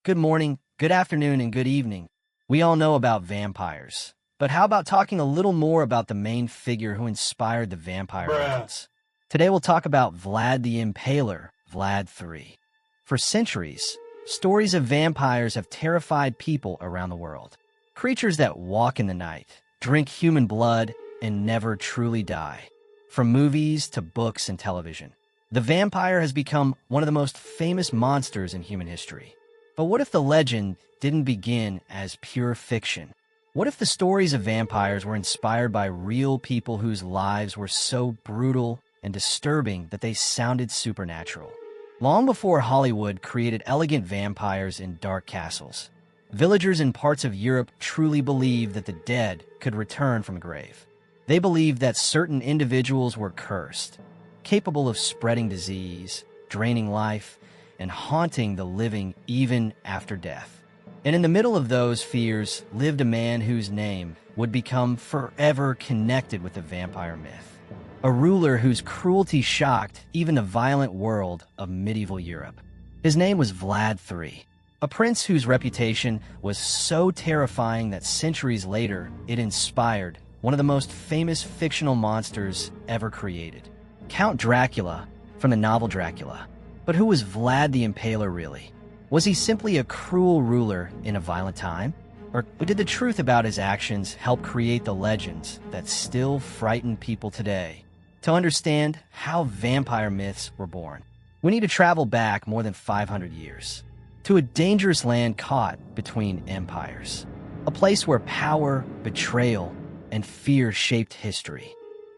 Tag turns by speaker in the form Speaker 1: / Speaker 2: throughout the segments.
Speaker 1: Good morning, good afternoon, and good evening. We all know about vampires. But how about talking a little more about the main figure who inspired the vampire legends? Today we'll talk about Vlad the Impaler, Vlad III. For centuries, stories of vampires have terrified people around the world. Creatures that walk in the night, drink human blood, and never truly die. From movies to books and television, the vampire has become one of the most famous monsters in human history. But what if the legend didn't begin as pure fiction? What if the stories of vampires were inspired by real people whose lives were so brutal and disturbing that they sounded supernatural? Long before Hollywood created elegant vampires in dark castles, villagers in parts of Europe truly believed that the dead could return from a grave. They believed that certain individuals were cursed, capable of spreading disease, draining life, and haunting the living even after death. And in the middle of those fears lived a man whose name would become forever connected with the vampire myth. A ruler whose cruelty shocked even the violent world of medieval Europe. His name was Vlad III, a prince whose reputation was so terrifying that centuries later it inspired one of the most famous fictional monsters ever created, Count Dracula from the novel Dracula. But who was Vlad the Impaler really? Was he simply a cruel ruler in a violent time? Or did the truth about his actions help create the legends that still frighten people today? To understand how vampire myths were born, we need to travel back more than 500 years, to a dangerous land caught between empires, a place where power, betrayal, and fear shaped history.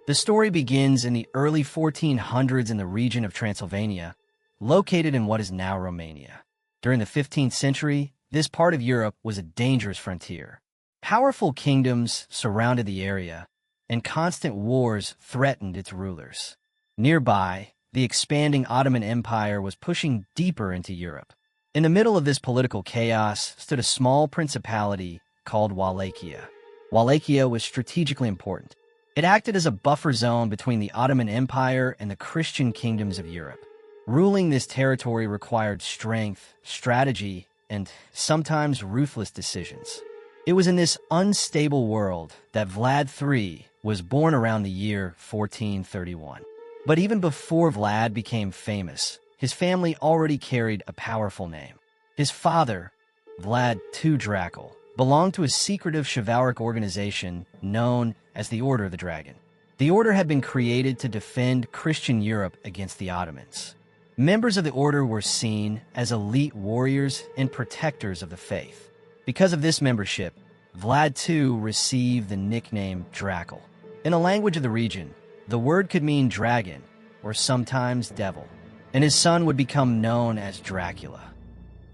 Speaker 1: The story begins in the early 1400s in the region of Transylvania, located in what is now Romania. During the 15th century, this part of Europe was a dangerous frontier. Powerful kingdoms surrounded the area, and constant wars threatened its rulers. Nearby, the expanding Ottoman Empire was pushing deeper into Europe. In the middle of this political chaos stood a small principality called Wallachia. Wallachia was strategically important. It acted as a buffer zone between the Ottoman Empire and the Christian kingdoms of Europe. Ruling this territory required strength, strategy, and sometimes ruthless decisions. It was in this unstable world that Vlad III was born around the year 1431. But even before Vlad became famous, his family already carried a powerful name. His father, Vlad II Dracula, belonged to a secretive chivalric organization known as the Order of the Dragon. The order had been created to defend Christian Europe against the Ottomans. Members of the order were seen as elite warriors and protectors of the faith. Because of this membership, Vlad II received the nickname Dracula. In the language of the region, the word could mean dragon or sometimes devil, and his son would become known as Dracula,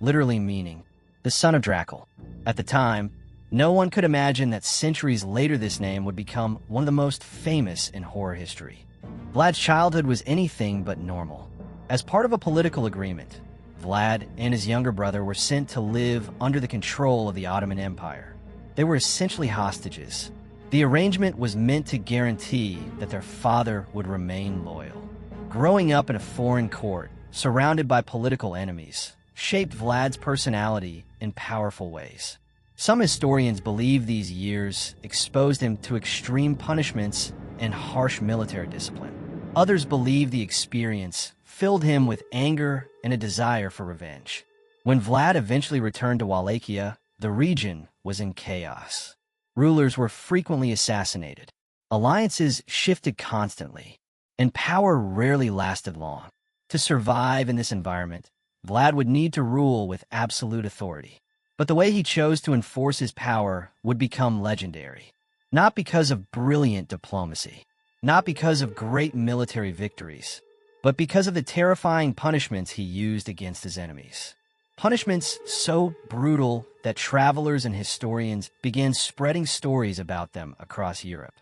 Speaker 1: literally meaning the son of Dracula. At the time, no one could imagine that centuries later this name would become one of the most famous in horror history. Vlad's childhood was anything but normal. As part of a political agreement, Vlad and his younger brother were sent to live under the control of the Ottoman Empire. They were essentially hostages. The arrangement was meant to guarantee that their father would remain loyal. Growing up in a foreign court, surrounded by political enemies, shaped Vlad's personality in powerful ways. Some historians believe these years exposed him to extreme punishments and harsh military discipline. Others believe the experience filled him with anger and a desire for revenge. When Vlad eventually returned to Wallachia, the region was in chaos. Rulers were frequently assassinated. Alliances shifted constantly, and power rarely lasted long. To survive in this environment, Vlad would need to rule with absolute authority. But the way he chose to enforce his power would become legendary. Not because of brilliant diplomacy, not because of great military victories, but because of the terrifying punishments he used against his enemies. Punishments so brutal that travelers and historians began spreading stories about them across Europe.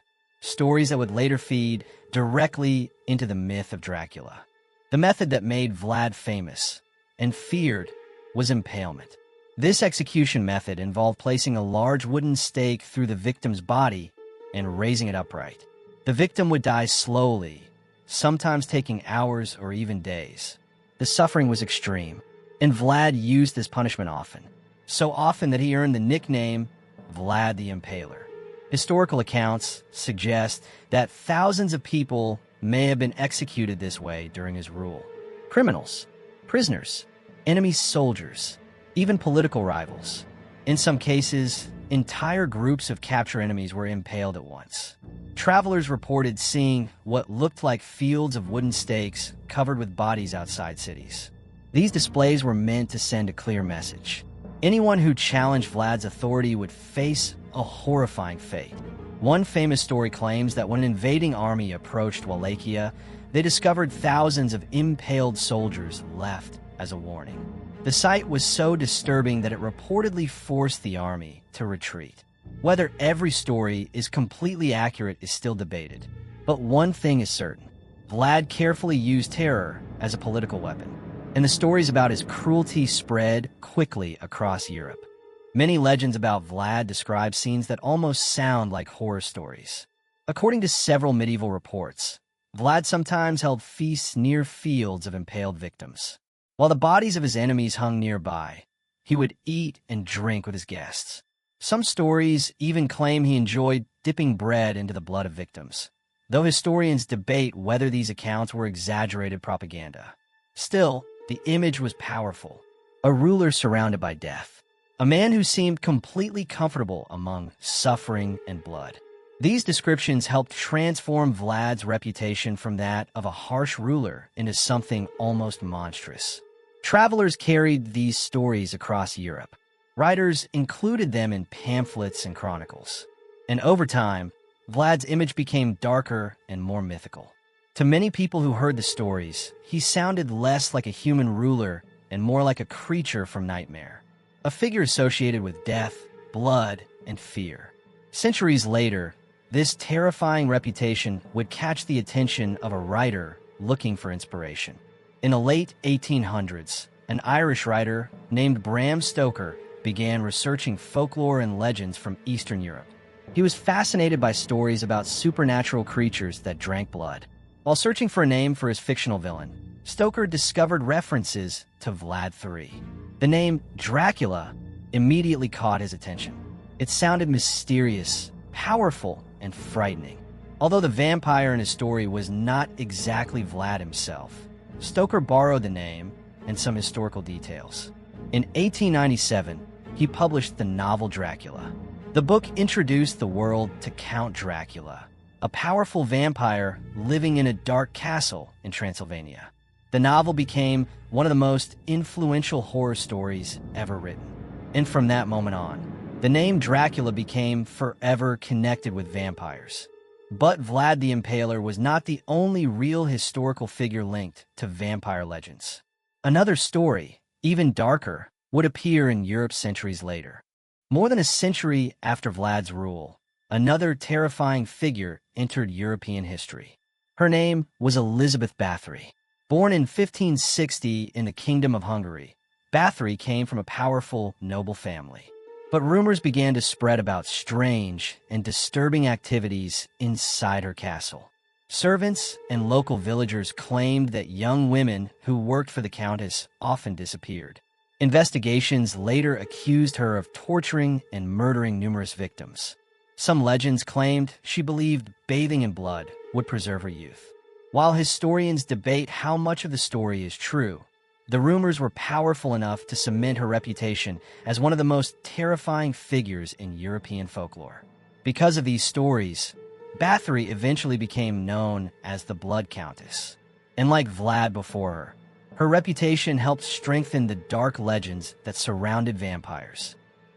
Speaker 1: Stories that would later feed directly into the myth of Dracula. The method that made Vlad famous and feared was impalement. This execution method involved placing a large wooden stake through the victim's body and raising it upright. The victim would die slowly, sometimes taking hours or even days. The suffering was extreme. and Vlad used this punishment often, so often that he earned the nickname Vlad the Impaler. Historical accounts suggest that thousands of people may have been executed this way during his rule. Criminals, prisoners, enemy soldiers, even political rivals. In some cases, entire groups of captured enemies were impaled at once. Travelers reported seeing what looked like fields of wooden stakes covered with bodies outside cities. These displays were meant to send a clear message. Anyone who challenged Vlad's authority would face a horrifying fate. One famous story claims that when an invading army approached Wallachia, they discovered thousands of impaled soldiers left as a warning. The sight was so disturbing that it reportedly forced the army to retreat. Whether every story is completely accurate is still debated. But one thing is certain: Vlad carefully used terror as a political weapon, and the stories about his cruelty spread quickly across Europe. Many legends about Vlad describe scenes that almost sound like horror stories. According to several medieval reports, Vlad sometimes held feasts near fields of impaled victims. While the bodies of his enemies hung nearby, he would eat and drink with his guests. Some stories even claim he enjoyed dipping bread into the blood of victims, though historians debate whether these accounts were exaggerated propaganda. Still, the image was powerful: a ruler surrounded by death, a man who seemed completely comfortable among suffering and blood. These descriptions helped transform Vlad's reputation from that of a harsh ruler into something almost monstrous. Travelers carried these stories across Europe. Writers included them in pamphlets and chronicles. And over time, Vlad's image became darker and more mythical. To many people who heard the stories, he sounded less like a human ruler and more like a creature from nightmare, a figure associated with death, blood, and fear. Centuries later, this terrifying reputation would catch the attention of a writer looking for inspiration. In the late 1800s, an Irish writer named Bram Stoker began researching folklore and legends from Eastern Europe. He was fascinated by stories about supernatural creatures that drank blood. While searching for a name for his fictional villain, Stoker discovered references to Vlad III. The name Dracula immediately caught his attention. It sounded mysterious, powerful, and frightening. Although the vampire in his story was not exactly Vlad himself, Stoker borrowed the name and some historical details. In 1897, he published the novel Dracula. The book introduced the world to Count Dracula, a powerful vampire living in a dark castle in Transylvania. The novel became one of the most influential horror stories ever written. And from that moment on, the name Dracula became forever connected with vampires. But Vlad the Impaler was not the only real historical figure linked to vampire legends. Another story, even darker, would appear in Europe centuries later. More than a century after Vlad's rule, another terrifying figure entered European history. Her name was Elizabeth Bathory. Born in 1560 in the Kingdom of Hungary, Bathory came from a powerful, noble family. But rumors began to spread about strange and disturbing activities inside her castle. Servants and local villagers claimed that young women who worked for the countess often disappeared. Investigations later accused her of torturing and murdering numerous victims. Some legends claimed she believed bathing in blood would preserve her youth. While historians debate how much of the story is true, the rumors were powerful enough to cement her reputation as one of the most terrifying figures in European folklore. Because of these stories, Bathory eventually became known as the Blood Countess. And like Vlad before her, her reputation helped strengthen the dark legends that surrounded vampires.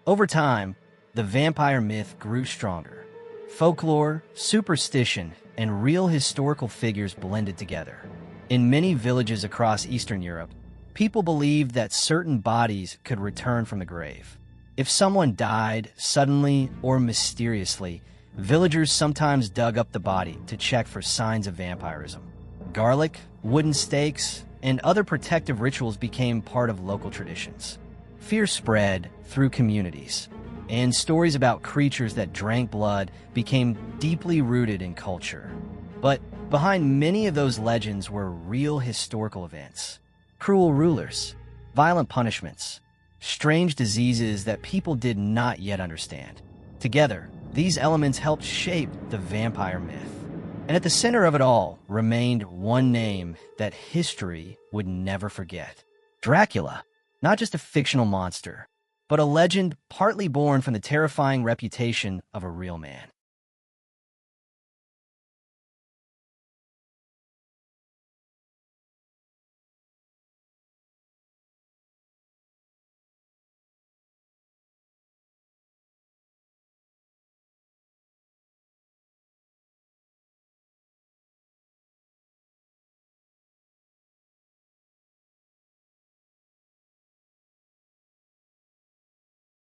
Speaker 1: Over time, the vampire myth grew stronger. Folklore, superstition, and real historical figures blended together. In many villages across Eastern Europe, people believed that certain bodies could return from the grave. If someone died suddenly or mysteriously, villagers sometimes dug up the body to check for signs of vampirism. Garlic, wooden stakes, and other protective rituals became part of local traditions. Fear spread through communities, and stories about creatures that drank blood became deeply rooted in culture. But behind many of those legends were real historical events. Cruel rulers, violent punishments, strange diseases that people did not yet understand. Together, these elements helped shape the vampire myth. And at the center of it all remained one name that history would never forget. Dracula, not just a fictional monster, but a legend partly born from the terrifying reputation of a real man.